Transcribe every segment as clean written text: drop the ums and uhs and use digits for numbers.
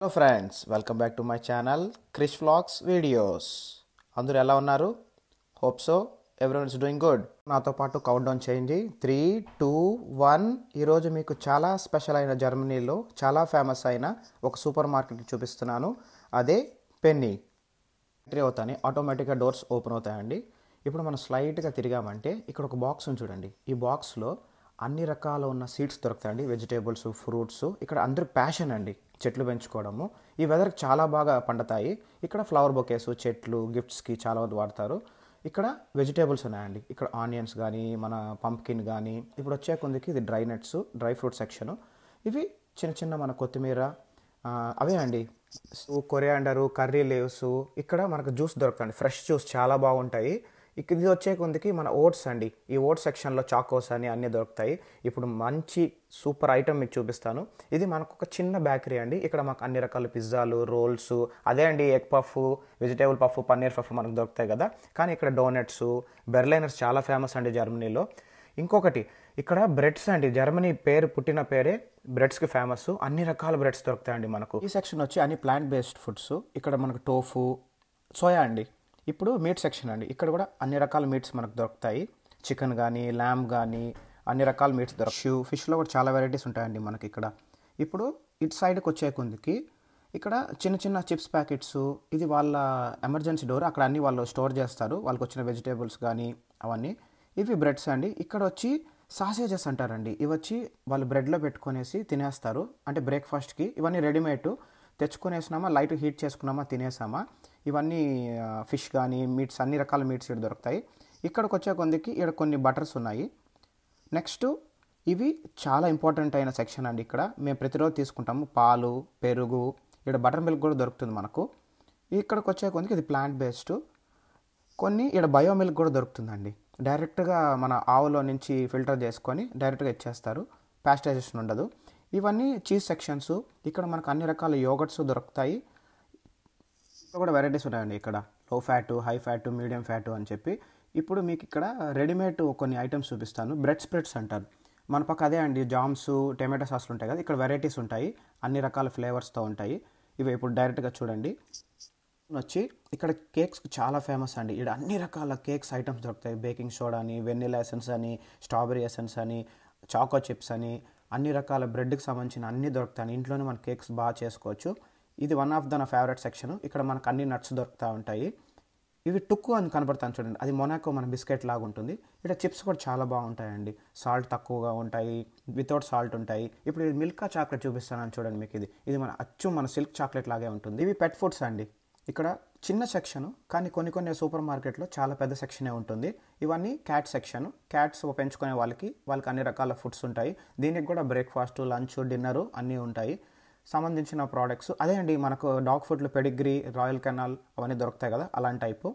Hello friends, welcome back to my channel Krish vlogs videos. అందరూ ఎలా ఉన్నారు? Hope so everyone is doing good. నాతో పాటు కౌంట్ డౌన్ చేయండి. 3, 2, 1. ఈరోజు మీకు చాలా స్పెషల్ అయిన జర్మనీలో చాలా ఫేమస్ అయిన ఒక సూపర్ మార్కెట్ చూపిస్తున్నాను. అదే పెన్నీ. ఎంట్రీ అవుతానే ఆటోమేటిక్గా డోర్స్ ఓపెన్ అవుతాయండి. ఇప్పుడు మనం స్లైట్గా తిరిగామంటే ఇక్కడ ఒక బాక్స్ ఉంది చూడండి. ఈ బాక్స్లో అన్ని రకాల ఉన్న సీడ్స్ దొరుకుతాయండి. Vegetables, fruits. ఇక్కడ అందరికి ప్యాషన్ అండి చెట్లు పెంచుకోవడము. ఈ వెదర్కి చాలా బాగా పండుతాయి. ఇక్కడ ఫ్లవర్ బొకేస్, చెట్లు, గిఫ్ట్స్కి చాలా మంది వాడతారు. ఇక్కడ వెజిటేబుల్స్ ఉన్నాయండి. ఇక్కడ ఆనియన్స్ కానీ, మన పంప్కిన్ కానీ. ఇప్పుడు వచ్చే కొందికి ఇది dry nuts, dry fruit section. ఇవి చిన్న చిన్న మన కొత్తిమీర, అవే అండి. Coriander, curry leaves. ఇక్కడ మనకు జ్యూస్ దొరుకుతుంది. ఫ్రెష్ జ్యూస్ చాలా బాగుంటాయి. ఇది వచ్చే కొందికి మన ఓట్స్ అండి. ఈ ఓట్స్ సెక్షన్లో చాకోస్ అని అన్నీ దొరుకుతాయి. ఇప్పుడు మంచి సూపర్ ఐటమ్ మీకు చూపిస్తాను. ఇది మనకు ఒక చిన్న బేకరీ అండి. ఇక్కడ మాకు అన్ని రకాల పిజ్జాలు, రోల్స్, అదే అండి egg puff, vegetable puff, paneer puff మనకు దొరుకుతాయి కదా. కానీ ఇక్కడ డోనట్స్, బెర్లైనర్స్ చాలా ఫేమస్ అండి జర్మనీలో. ఇంకొకటి ఇక్కడ బ్రెడ్స్ అండి. జర్మనీ పేరు పుట్టిన పేరే బ్రెడ్స్కి ఫేమస్. అన్ని రకాల బ్రెడ్స్ దొరుకుతాయండి మనకు. ఈ సెక్షన్ వచ్చి అన్ని ప్లాంట్ బేస్డ్ ఫుడ్స్. ఇక్కడ మనకు టోఫు, సోయా అండి. ఇప్పుడు మీట్ సెక్షన్ అండి. ఇక్కడ కూడా అన్ని రకాల మీట్స్ మనకు దొరుకుతాయి. చికెన్ కానీ, ల్యామ్ కానీ, అన్ని రకాల మీట్స్ దొరుకుతాయి. ఫిష్లో కూడా చాలా వెరైటీస్ ఉంటాయండి మనకి ఇక్కడ. ఇప్పుడు ఇటు సైడ్కి వచ్చే కొందికి ఇక్కడ చిన్న చిన్న చిప్స్ ప్యాకెట్స్. ఇది వాళ్ళ ఎమర్జెన్సీ డోర్. అక్కడ అన్ని వాళ్ళు స్టోర్ చేస్తారు, వాళ్ళకి వచ్చిన వెజిటేబుల్స్ కానీ అవన్నీ. ఇవి బ్రెడ్స్ అండి. ఇక్కడ వచ్చి సాసేజెస్ అంటారండి. ఇవి వచ్చి వాళ్ళు బ్రెడ్లో పెట్టుకునేసి తినేస్తారు. అంటే బ్రేక్ఫాస్ట్కి. ఇవన్నీ రెడీమేడ్ తెచ్చుకునేసినామా, లైట్ హీట్ చేసుకున్నామా, తినేసామా. ఇవన్నీ ఫిష్ కానీ, మీట్స్, అన్ని రకాల మీట్స్ ఇక్కడ దొరుకుతాయి. ఇక్కడికి వచ్చే కొందికి ఇక్కడ కొన్ని బటర్స్ ఉన్నాయి. నెక్స్ట్ ఇవి చాలా ఇంపార్టెంట్ అయిన సెక్షన్ అండి. ఇక్కడ మేము ప్రతిరోజు తీసుకుంటాము పాలు, పెరుగు. ఇక్కడ బటర్ మిల్క్ కూడా దొరుకుతుంది మనకు. ఇక్కడికి వచ్చే కొందికి ఇది ప్లాంట్ బేస్డ్. కొన్ని ఇక్కడ బయో మిల్క్ కూడా దొరుకుతుందండి. డైరెక్ట్గా మన ఆవులో నుంచి ఫిల్టర్ చేసుకొని డైరెక్ట్గా ఇచ్చేస్తారు. పాస్టరైజేషన్ ఉండదు. ఇవన్నీ చీజ్ సెక్షన్స్. ఇక్కడ మనకు అన్ని రకాల యోగర్ట్స్ దొరుకుతాయి. కూడా వెరైటీస్ ఉన్నాయండి. ఇక్కడ లో fat, high fat, medium fat అని చెప్పి. ఇప్పుడు మీకు ఇక్కడ రెడీమేడ్ కొన్ని ఐటమ్స్ చూపిస్తాను. బ్రెడ్ స్ప్రెడ్స్ అంటారు. మన పక్క అదే అండి జామ్స్, టమాటో సాస్లు ఉంటాయి కదా. ఇక్కడ వెరైటీస్ ఉంటాయి, అన్ని రకాల ఫ్లేవర్స్తో ఉంటాయి. ఇవి ఇప్పుడు డైరెక్ట్గా చూడండి. వచ్చి ఇక్కడ కేక్స్ చాలా ఫేమస్ అండి. ఇక్కడ అన్ని రకాల కేక్స్ ఐటమ్స్ దొరుకుతాయి. బేకింగ్ సోడా అని, వెనిలా ఎసెన్స్ అని, స్ట్రాబెరీ ఎసెన్స్ అని, చాకో చిప్స్ అని, అన్ని రకాల బ్రెడ్కి సంబంధించిన అన్నీ దొరుకుతాయి. ఇంట్లోనే మన కేక్స్ బాగా చేసుకోవచ్చు. ఇది వన్ ఆఫ్ ద నా ఫేవరెట్ సెక్షన్. ఇక్కడ మనకు అన్ని నట్స్ దొరుకుతూ ఉంటాయి. ఇవి టుక్కు అని కనబడతాను చూడండి. అది మొనాకో మన బిస్కెట్ లాగా ఉంటుంది. ఇక్కడ చిప్స్ కూడా చాలా బాగుంటాయండి. సాల్ట్ తక్కువగా ఉంటాయి, వితౌట్ సాల్ట్ ఉంటాయి. ఇప్పుడు ఇది మిల్కా చాక్లెట్ చూపిస్తానని చూడండి మీకు. ఇది మన అచ్చు మన సిల్క్ చాక్లెట్ లాగే ఉంటుంది. ఇవి పెట్ ఫుడ్స్ అండి. ఇక్కడ చిన్న సెక్షను, కానీ కొన్ని సూపర్ మార్కెట్లో చాలా పెద్ద సెక్షనే ఉంటుంది. ఇవన్నీ క్యాట్ సెక్షన్. క్యాట్స్ పెంచుకునే వాళ్ళకి అన్ని రకాల ఫుడ్స్ ఉంటాయి. దీనికి కూడా బ్రేక్ఫాస్ట్, లంచ్, డిన్నరు అన్నీ ఉంటాయి సంబంధించిన ప్రోడక్ట్స్. అదే అండి మనకు డాగ్ ఫుడ్లో పెడిగ్రీ, రాయల్ కెనాల్ అవన్నీ దొరుకుతాయి కదా, అలాంటి టైపు.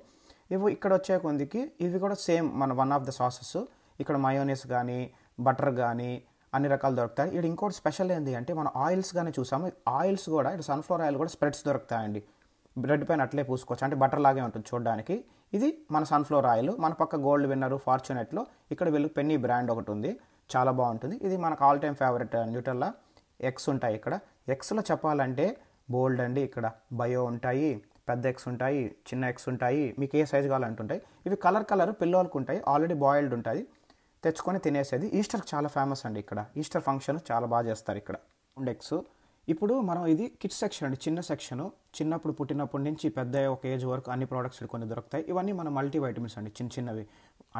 ఇవి ఇక్కడ వచ్చే కొందికి ఇవి కూడా సేమ్ మన వన్ ఆఫ్ ద సాసెస్. ఇక్కడ మయోనీస్ కానీ, బటర్ కానీ అన్ని రకాలు దొరుకుతాయి. ఇక్కడ ఇంకోటి స్పెషల్ ఏంటి అంటే మన ఆయిల్స్ కానీ చూసాము. ఆయిల్స్ కూడా ఇక్కడ సన్ఫ్లవర్ ఆయిల్ కూడా స్ప్రెడ్స్ దొరుకుతాయండి. బ్రెడ్ పైన అట్లే పూసుకోవచ్చు, అంటే బటర్ లాగే ఉంటుంది చూడడానికి. ఇది మన సన్ఫ్లవర్ ఆయిల్. మన పక్క గోల్డ్ విన్నర్, ఫార్చునేట్లో ఇక్కడ వీళ్ళు పెన్నీ బ్రాండ్ ఒకటి ఉంది, చాలా బాగుంటుంది. ఇది మనకు ఆల్ టైమ్ ఫేవరెట్ న్యూట్రెల్లా. ఎగ్స్ ఉంటాయి ఇక్కడ. ఎగ్స్లో చెప్పాలంటే బోల్డ్ అండి. ఇక్కడ బయో ఉంటాయి, పెద్ద ఎగ్స్ ఉంటాయి, చిన్న ఎగ్స్ ఉంటాయి, మీకు ఏ సైజు కావాలంటుంటాయి. ఇవి కలర్ పిల్లలకు ఉంటాయి, ఆల్రెడీ బాయిల్డ్ ఉంటుంది, తెచ్చుకొని తినేసేది. ఈస్టర్కి చాలా ఫేమస్ అండి. ఇక్కడ ఈస్టర్ ఫంక్షన్ చాలా బాగా చేస్తారు ఇక్కడ ఎగ్స్. ఇప్పుడు మనం ఇది కిడ్స్ సెక్షన్ అండి, చిన్న సెక్షను. చిన్నప్పుడు పుట్టినప్పటి నుంచి పెద్ద ఒక ఏజ్ వరకు అన్ని ప్రోడక్ట్స్ కొన్ని దొరుకుతాయి. ఇవన్నీ మన మల్టీవైటమిన్స్ అండి, చిన్నవి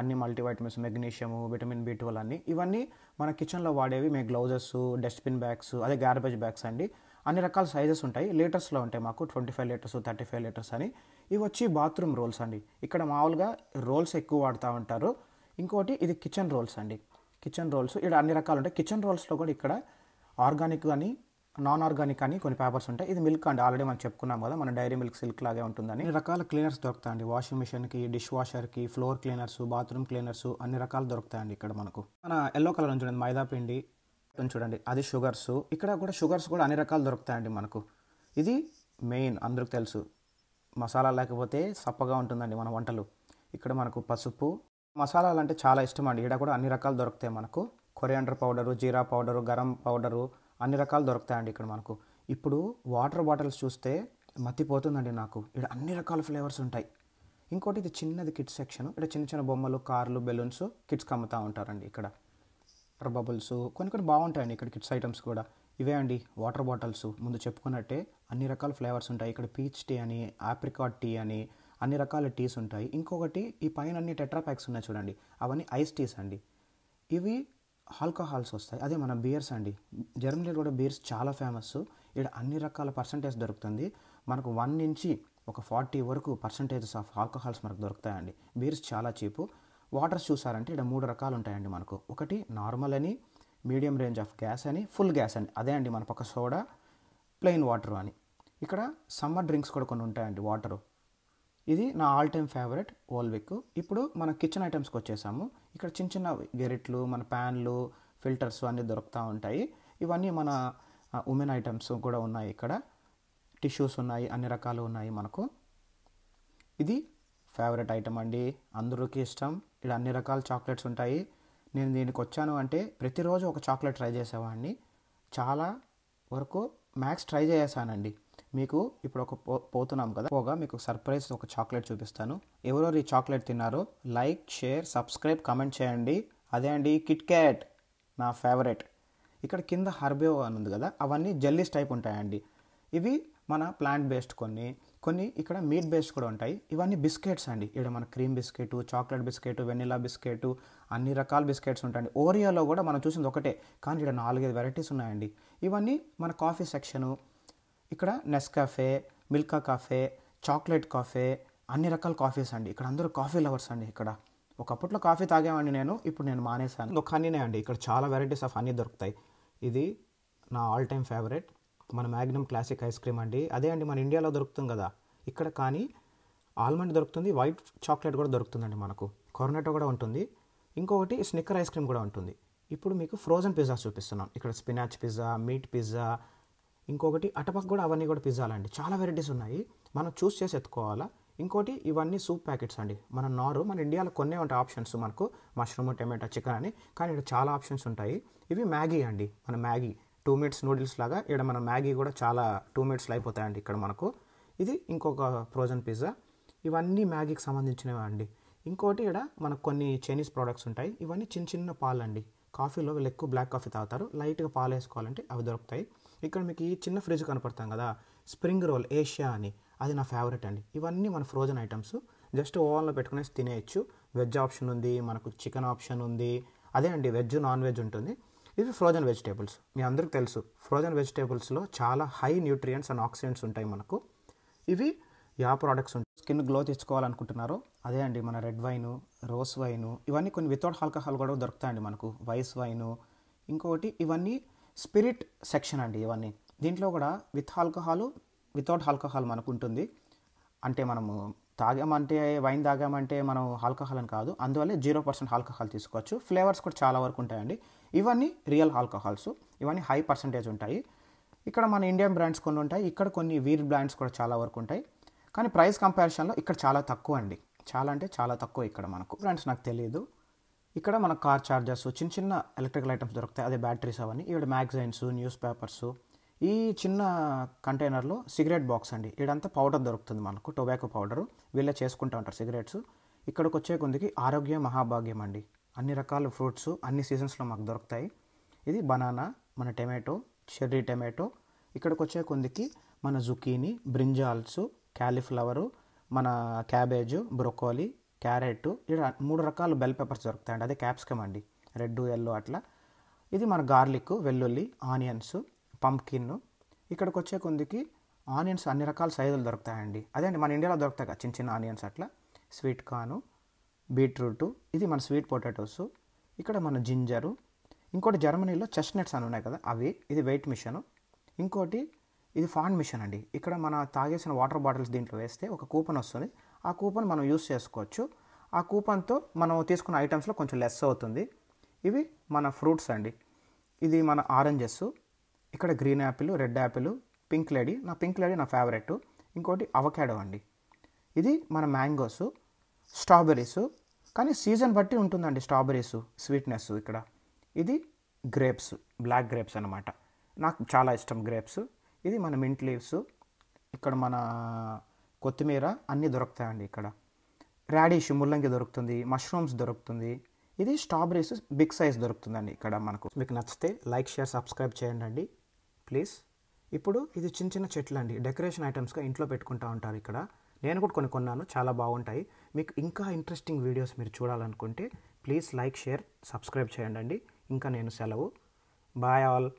అన్ని మల్టీవైటమిన్స్, మెగ్నీషియము, విటమిన్ B12 అన్నీ. ఇవన్నీ మన కిచెన్లో వాడేవి. మేము గ్లౌజెస్, డస్ట్బిన్ బ్యాగ్స్, అదే గార్బేజ్ బ్యాగ్స్ అండి. అన్ని రకాల సైజెస్ ఉంటాయి. లీటర్స్లో ఉంటాయి మాకు 25 లీటర్స్, 35 లీటర్స్ అని. ఇవి వచ్చి బాత్రూమ్ రోల్స్ అండి. ఇక్కడ మామూలుగా రోల్స్ ఎక్కువ వాడుతూ ఉంటారు. ఇంకోటి ఇది కిచెన్ రోల్స్ అండి. కిచెన్ రోల్స్ ఇక్కడ అన్ని రకాలు ఉంటాయి. కిచెన్ రోల్స్లో కూడా ఇక్కడ ఆర్గానిక్ కానీ, నాన్ ఆర్గానిక్ అని కొన్ని పేపర్స్ ఉంటాయి. ఇది మిల్క్ అండి, ఆల్రెడీ మనం చెప్పుకున్నాం కదా, మన డైరీ మిల్క్ సిల్క్ లాగే ఉంటుందని. అన్ని రకాల క్లీనర్స్ దొరుకుతాయండి. వాషింగ్ మిషన్కి, డిష్ వాషర్కి, ఫ్లోర్ క్లీనర్స్, బాత్రూమ్ క్లీనర్స్ అన్ని రకాలు దొరుకుతాయండి ఇక్కడ మనకు. మన ఎల్లో కలర్ చూడండి, మైదా పిండి చూడండి, అది షుగర్స్. ఇక్కడ కూడా షుగర్స్ కూడా అన్ని రకాలు దొరుకుతాయండి మనకు. ఇది మెయిన్ అందరికి తెలుసు, మసాలా లేకపోతే సప్పగా ఉంటుందండి మన వంటలు. ఇక్కడ మనకు పసుపు, మసాలాలు అంటే చాలా ఇష్టం అండి. ఇక్కడ కూడా అన్ని రకాలు దొరుకుతాయి మనకు. కొరియాండర్ పౌడరు, జీరా పౌడరు, గరం పౌడరు, అన్ని రకాలు దొరుకుతాయండి ఇక్కడ మనకు. ఇప్పుడు వాటర్ బాటిల్స్ చూస్తే మతిపోతుందండి నాకు. ఇక్కడ అన్ని రకాల ఫ్లేవర్స్ ఉంటాయి. ఇంకోటి ఇది చిన్నది కిడ్స్ సెక్షన్. ఇక్కడ చిన్న చిన్న బొమ్మలు, కార్లు, బెలూన్స్ కిడ్స్కి అమ్ముతూ ఉంటారండి. ఇక్కడ వాటర్ బబుల్స్ కొన్ని కొన్ని బాగుంటాయండి ఇక్కడ కిడ్స్ ఐటమ్స్ కూడా. ఇవే అండి వాటర్ బాటిల్స్. ముందు చెప్పుకున్నట్టే అన్ని రకాల ఫ్లేవర్స్ ఉంటాయి. ఇక్కడ పీచ్ టీ అని, ఆప్రికాట్ టీ అని అన్ని రకాల టీస్ ఉంటాయి. ఇంకొకటి ఈ పైన అన్ని టెట్రా ప్యాక్స్ ఉన్నాయి చూడండి, అవన్నీ ఐస్ టీస్ అండి. ఇవి ఆల్కహాల్స్ వస్తాయి. అదే మన బియర్స్ అండి. జర్మనీలో కూడా బియర్స్ చాలా ఫేమస్. ఇక్కడ అన్ని రకాల పర్సంటేజ్ దొరుకుతుంది. మనకు 1 నుంచి ఒక 40 వరకు పర్సంటేజెస్ ఆఫ్ ఆల్కహాల్స్ మనకు దొరుకుతాయండి. బీర్స్ చాలా చీపు. వాటర్స్ చూసారంటే ఇక్కడ 3 రకాలు ఉంటాయండి మనకు. ఒకటి నార్మల్ అని, మీడియం రేంజ్ ఆఫ్ గ్యాస్ అని, ఫుల్ గ్యాస్ అని. అదే అండి మన పక్క సోడా, ప్లెయిన్ వాటర్ అని. ఇక్కడ సమ్మర్ డ్రింక్స్ కూడా కొన్ని ఉంటాయండి వాటరు. ఇది నా ఆల్ టైమ్ ఫేవరెట్ ఓల్విక్. ఇప్పుడు మన కిచెన్ ఐటమ్స్కి వచ్చేసాము. ఇక్కడ చిన్న చిన్న గెరిట్లు, మన ప్యాన్లు, ఫిల్టర్స్ అన్నీ దొరుకుతూ ఉంటాయి. ఇవన్నీ మన ఉమెన్ ఐటమ్స్ కూడా ఉన్నాయి. ఇక్కడ టిష్యూస్ ఉన్నాయి, అన్ని రకాలు ఉన్నాయి మనకు. ఇది ఫేవరెట్ ఐటమ్ అండి, అందరికీ ఇష్టం. ఇక్కడ అన్ని రకాల చాక్లెట్స్ ఉంటాయి. నేను దీనికి వచ్చాను అంటే ప్రతిరోజు ఒక చాక్లెట్ ట్రై చేసేవాడిని. చాలా వరకు మ్యాక్స్ ట్రై చేసానండి. మీకు ఇప్పుడు ఒక పోతున్నాం కదా, పోగా మీకు సర్ప్రైజ్ ఒక చాక్లెట్ చూపిస్తాను. ఎవరెవరు ఈ చాక్లెట్ తిన్నారో లైక్, షేర్, సబ్స్క్రైబ్, కామెంట్ చేయండి. అదే అండి కిట్ క్యాట్, నా ఫేవరెట్. ఇక్కడ కింద హర్బియో అని ఉంది కదా, అవన్నీ జెల్లీస్ టైప్ ఉంటాయండి. ఇవి మన ప్లాంట్ బేస్డ్, కొన్ని ఇక్కడ మీట్ బేస్డ్ కూడా ఉంటాయి. ఇవన్నీ బిస్కెట్స్ అండి. ఇక్కడ మన cream biscuit, chocolate biscuit, vanilla biscuit, అన్ని రకాల బిస్కెట్స్ ఉంటాయండి. ఓరియోలో కూడా మనం చూసింది ఒకటే, కానీ ఇక్కడ 4-5 వెరైటీస్ ఉన్నాయండి. ఇవన్నీ మన కాఫీ సెక్షను. ఇక్కడ నెస్కాఫే, మిల్కా కాఫే, చాక్లెట్ కాఫే, అన్ని రకాల కాఫీస్ అండి. ఇక్కడ అందరూ కాఫీ లవర్స్ అండి. ఇక్కడ ఒకప్పట్లో కాఫీ తాగేవాడిని నేను, ఇప్పుడు నేను మానేశాను. ఒక హనీనే అండి. ఇక్కడ చాలా వెరైటీస్ ఆఫ్ హనీ దొరుకుతాయి. ఇది నా ఆల్ టైమ్ ఫేవరెట్, మన మ్యాగ్నమ్ క్లాసిక్ ఐస్ క్రీమ్ అండి. అదే అండి మన ఇండియాలో దొరుకుతుంది కదా ఇక్కడ, కానీ ఆల్మండ్ దొరుకుతుంది, వైట్ చాక్లెట్ కూడా దొరుకుతుందండి మనకు, కార్నెటో కూడా ఉంటుంది. ఇంకొకటి స్నిక్కర్ ఐస్ క్రీమ్ కూడా ఉంటుంది. ఇప్పుడు మీకు ఫ్రోజన్ పిజ్జా చూపిస్తున్నాను. ఇక్కడ స్పినాచ్ పిజ్జా, మీట్ పిజ్జా, ఇంకొకటి అటపక్క కూడా అవన్నీ కూడా పిజ్జాలండి. చాలా వెరైటీస్ ఉన్నాయి, మనం చూస్ చేసి ఎత్తుకోవాలా. ఇంకోటి ఇవన్నీ సూప్ ప్యాకెట్స్ అండి. మన ఇండియాలో కొన్నే ఉంటాయి ఆప్షన్స్ మనకు, మష్రూమ్, టమాటో, చికెన్ అని, కానీ ఇక్కడ చాలా ఆప్షన్స్ ఉంటాయి. ఇవి మ్యాగీ అండి. మన మ్యాగీ 2 minutes నూడిల్స్ లాగా ఇక్కడ మన మ్యాగీ కూడా చాలా 2 minutesలో అయిపోతాయండి ఇక్కడ మనకు. ఇది ఇంకొక ఫ్రోజన్ పిజ్జా. ఇవన్నీ మ్యాగీకి సంబంధించినవి అండి. ఇంకోటి ఇక్కడ మనకు కొన్ని చైనీస్ ప్రోడక్ట్స్ ఉంటాయి. ఇవన్నీ చిన్న చిన్న పాలు అండి. కాఫీలో వీళ్ళు ఎక్కువ బ్లాక్ కాఫీ తాగుతారు, లైట్గా పాలు వేసుకోవాలంటే అవి దొరుకుతాయి. ఇక్కడ మీకు ఈ చిన్న ఫ్రిడ్జ్ కనపడతాం కదా, స్ప్రింగ్ రోల్ ఏషియా అని, అది నా ఫేవరెట్ అండి. ఇవన్నీ మన ఫ్రోజన్ ఐటమ్స్, జస్ట్ ఓవెన్లో పెట్టుకునేసి తినేయచ్చు. వెజ్ ఆప్షన్ ఉంది, మనకు చికెన్ ఆప్షన్ ఉంది. అదే అండి వెజ్, నాన్ వెజ్ ఉంటుంది. ఇవి ఫ్రోజన్ వెజిటేబుల్స్. మీ అందరికీ తెలుసు ఫ్రోజన్ వెజిటేబుల్స్లో చాలా హై న్యూట్రియంట్స్ అండ్ ఆక్సిడెంట్స్ ఉంటాయి మనకు. ఇవి యా ప్రోడక్ట్స్ ఉంటాయి. స్కిన్ గ్లో తెచ్చుకోవాలనుకుంటున్నారో అదే అండి మన రెడ్ వైను, రోస్ వైను, ఇవన్నీ కొన్ని వితౌట్ ఆల్కహాల్ కూడా దొరుకుతాయండి మనకు, వైస్ వైను. ఇంకొకటి ఇవన్నీ స్పిరిట్ సెక్షన్ అండి. ఇవన్నీ దీంట్లో కూడా విత్ ఆల్కహాల్, వితౌట్ ఆల్కహాల్ మనకు ఉంటుంది. అంటే మనము తాగామంటే, వైన్ తాగామంటే మనం ఆల్కహాల్ అని కాదు, అందువల్లే 0% ఆల్కహాల్ తీసుకోవచ్చు. ఫ్లేవర్స్ కూడా చాలా వరకు ఉంటాయండి. ఇవన్నీ రియల్ ఆల్కహాల్స్, ఇవన్నీ హై పర్సంటేజ్ ఉంటాయి. ఇక్కడ మన ఇండియన్ బ్రాండ్స్ కొన్ని ఉంటాయి, ఇక్కడ కొన్ని వీర్ బ్రాండ్స్ కూడా చాలా వరకు ఉంటాయి. కానీ ప్రైస్ కంపారిజన్లో ఇక్కడ చాలా తక్కువ అండి. చాలా అంటే చాలా తక్కువ ఇక్కడ మనకు. బ్రాండ్స్ నాకు తెలియదు. ఇక్కడ మన కార్ చార్జర్స్, చిన్న చిన్న ఎలక్ట్రికల్ ఐటమ్స్ దొరుకుతాయి, అదే బ్యాటరీస్ అవన్నీ. ఇక్కడ మ్యాగజైన్స్, న్యూస్ పేపర్స్. ఈ చిన్న కంటైనర్లో సిగరెట్ బాక్స్ అండి. ఇదంతా పౌడర్ దొరుకుతుంది మనకు, టొబాకో పౌడరు. వీళ్ళే చేసుకుంటూ ఉంటారు సిగరెట్స్. ఇక్కడికి వచ్చే కొందికి ఆరోగ్యం మహాభాగ్యం అండి. అన్ని రకాల ఫ్రూట్స్ అన్ని సీజన్స్లో మాకు దొరుకుతాయి. ఇది బనానా, మన టమాటో, చెర్రీ టమాటో. ఇక్కడికి వచ్చే కొందికి మన జుకీనీ, బ్రింజాల్స్, క్యాలీఫ్లవరు, మన క్యాబేజు, బ్రొకోలీ, క్యారెట్. ఇక్కడ 3 రకాల బెల్ పెప్పర్స్ దొరుకుతాయండి, అదే క్యాప్సికమ్ అండి, రెడ్, ఎల్లో అట్లా. ఇది మన గార్లిక్, వెల్లుల్లి, ఆనియన్స్, పంప్కిన్. ఇక్కడికి వచ్చే కొందికి ఆనియన్స్ అన్ని రకాల సైజులు దొరుకుతాయండి. అదే అండి మన ఇండియాలో దొరుకుతాయి కదా చిన్న చిన్న ఆనియన్స్ అట్లా. స్వీట్ కార్ను, బీట్రూటు, ఇది మన స్వీట్ పొటాటోస్. ఇక్కడ మన జింజరు. ఇంకోటి జర్మనీలో చెస్ట్నట్స్ అని ఉన్నాయి కదా అవి. ఇది వెయిట్ మిషను. ఇంకోటి ఇది ఫాండ్ మిషన్ అండి. ఇక్కడ మన తాగేసిన వాటర్ బాటిల్స్ దీంట్లో వేస్తే ఒక కూపన్ వస్తుంది, ఆ కూపన్ మనం యూస్ చేసుకోవచ్చు. ఆ కూపన్తో మనం తీసుకున్న ఐటమ్స్లో కొంచెం లెస్ అవుతుంది. ఇవి మన ఫ్రూట్స్ అండి. ఇది మన ఆరెంజెస్. ఇక్కడ green Apple, red Apple, pink lady. నా పింక్ లేడీ నా ఫేవరెట్. ఇంకోటి అవకాడో అండి. ఇది మన మ్యాంగోస్, స్ట్రాబెర్రీస్, కానీ సీజన్ బట్టి ఉంటుందండి స్ట్రాబెర్రీస్ స్వీట్నెస్ ఇక్కడ. ఇది గ్రేప్స్, బ్లాక్ గ్రేప్స్ అనమాట. నాకు చాలా ఇష్టం గ్రేప్స్. ఇది మన మింట్ లీవ్స్, ఇక్కడ మన కొత్తిమీర అన్నీ దొరుకుతాయండి. ఇక్కడ రాడిష్ ముల్లంగి దొరుకుతుంది, మష్రూమ్స్ దొరుకుతుంది. ఇది స్ట్రాబెరీస్ బిగ్ సైజ్ దొరుకుతుందండి ఇక్కడ మనకు. మీకు నచ్చితే లైక్, షేర్, సబ్స్క్రైబ్ చేయండి ప్లీజ్. ఇప్పుడు ఇది చిన్న చిన్న చెట్లు అండి, డెకరేషన్ ఐటమ్స్గా ఇంట్లో పెట్టుకుంటూ ఉంటారు. ఇక్కడ నేను కూడా కొన్ని కొన్నాను, చాలా బాగుంటాయి. మీకు ఇంకా ఇంట్రెస్టింగ్ వీడియోస్ మీరు చూడాలనుకుంటే ప్లీజ్ లైక్, షేర్, సబ్స్క్రైబ్ చేయండి. ఇంకా నేను సెలవు. Bye all.